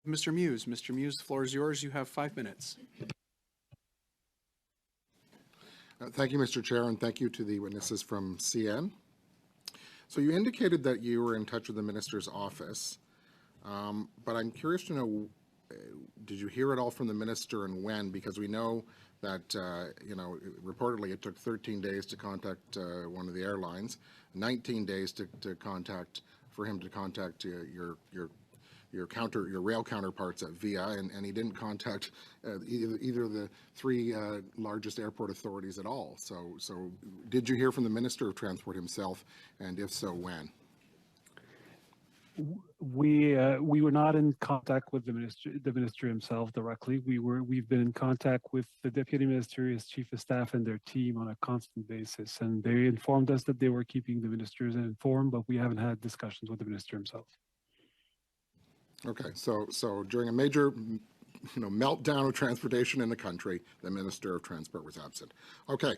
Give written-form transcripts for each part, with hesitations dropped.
Mr. Muys. Mr. Muys, the floor is yours. You have 5 minutes. Thank you, Mr. Chair, and thank you to the witnesses from CN. So you indicated that you were in touch with the minister's office, but I'm curious to know, did you hear it all from the minister and when? Because we know that, reportedly it took 13 days to contact one of the airlines, 19 days for him to contact your rail counterparts at VIA, and he didn't contact either of the three largest airport authorities at all. So did you hear from the Minister of Transport himself, and if so, when? We were not in contact with the minister himself directly. We've been in contact with the deputy minister, his chief of staff, and their team on a constant basis, and they informed us that they were keeping the ministers informed, but we haven't had discussions with the minister himself. Okay, so during a major, meltdown of transportation in the country, the Minister of Transport was absent. Okay,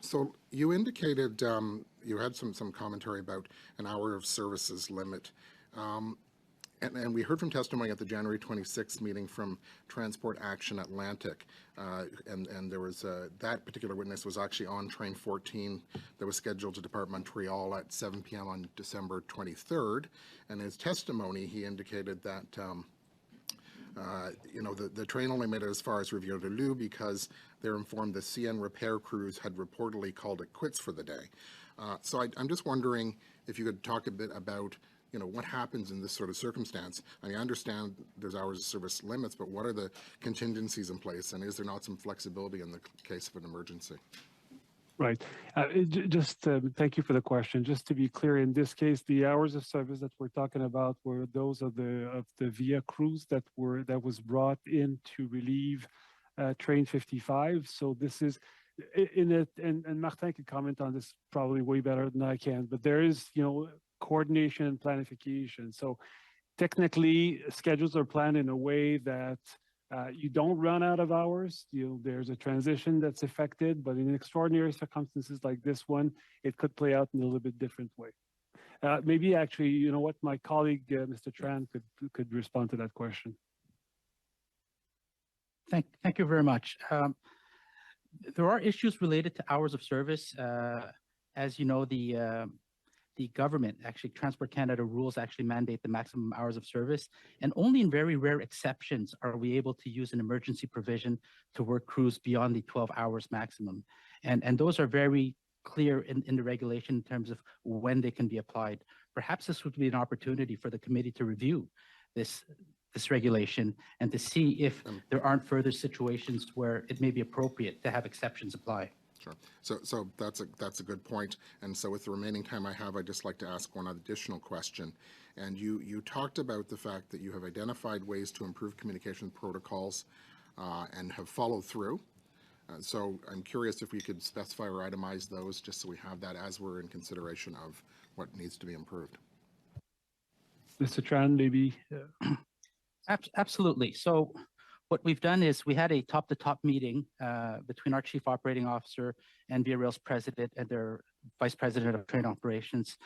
so you indicated you had some commentary about an hour of services limit, and we heard from testimony at the January 26th meeting from Transport Action Atlantic, and there was that particular witness was actually on train 14 that was scheduled to depart Montreal at 7 p.m. on December 23rd, and in his testimony he indicated that the train only made it as far as Rivière-du-Loup because they're informed the CN repair crews had reportedly called it quits for the day. So I'm just wondering if you could talk a bit about what happens in this sort of circumstance. I mean, I understand there's hours of service limits, but what are the contingencies in place, and is there not some flexibility in the case of an emergency? Right. Thank you for the question. Just to be clear, in this case, the hours of service that we're talking about were those of the VIA crews that was brought in to relieve train 55. So this is and Martin can comment on this probably way better than I can, but there is coordination and planification. So technically, schedules are planned in a way that you don't run out of hours. There's a transition that's affected, but in extraordinary circumstances like this one, it could play out in a little bit different way. Maybe actually, my colleague, Mr. Tran, could respond to that question. Thank you very much. There are issues related to hours of service. As you know, the government, actually Transport Canada rules actually mandate the maximum hours of service, and only in very rare exceptions are we able to use an emergency provision to work crews beyond the 12 hours maximum. And those are very clear in the regulation in terms of when they can be applied. Perhaps this would be an opportunity for the committee to review this regulation and to see if there aren't further situations where it may be appropriate to have exceptions apply. Sure. So that's a good point. And so with the remaining time I have, I'd just like to ask one additional question. And you talked about the fact that you have identified ways to improve communication protocols and have followed through. So I'm curious if we could specify or itemize those just so we have that as we're in consideration of what needs to be improved. Mr. Tran, maybe. Absolutely. So what we've done is we had a top-to-top meeting between our chief operating officer and VIA Rail's president and their vice president of train operations.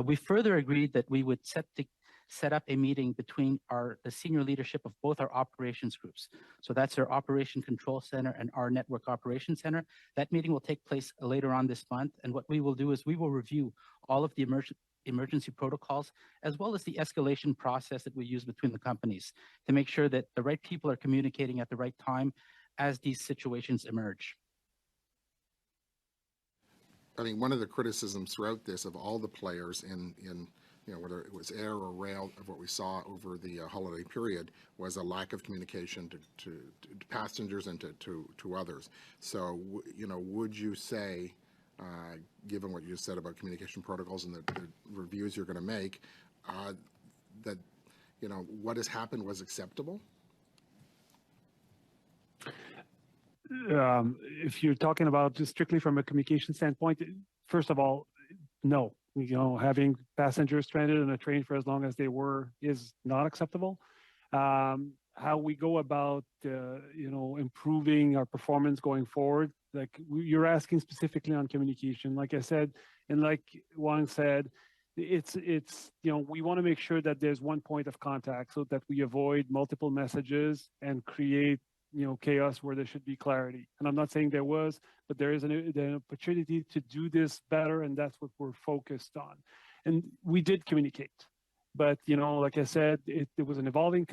We further agreed that we would set up a meeting between the senior leadership of both our operations groups. So that's our Operation Control Center and our Network Operations Center. That meeting will take place later on this month. And what we will do is we will review all of the emergency protocols, as well as the escalation process that we use between the companies to make sure that the right people are communicating at the right time as these situations emerge. I mean, one of the criticisms throughout this of all the players in whether it was air or rail, of what we saw over the holiday period was a lack of communication to passengers and to others. So, would you say, given what you said about communication protocols and the reviews you're going to make, that what has happened was acceptable? If you're talking about just strictly from a communication standpoint, first of all, no. Having passengers stranded on a train for as long as they were is not acceptable. How we go about, improving our performance going forward, like you're asking specifically on communication. Like I said, and like Juan said, it's we want to make sure that there's one point of contact so that we avoid multiple messages and create chaos where there should be clarity. And I'm not saying there was, but there is an opportunity to do this better, and that's what we're focused on. And we did communicate, but like I said, it was an evolving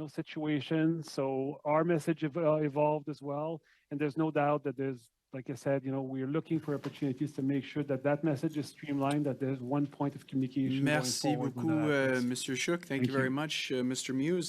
situation. So our message evolved as well, and there's no doubt that there's, like I said, we're looking for opportunities to make sure that that message is streamlined, that there's one point of communication. Merci going forward beaucoup, when that happens. Monsieur Shook. Thank you very much, Mr. Muys.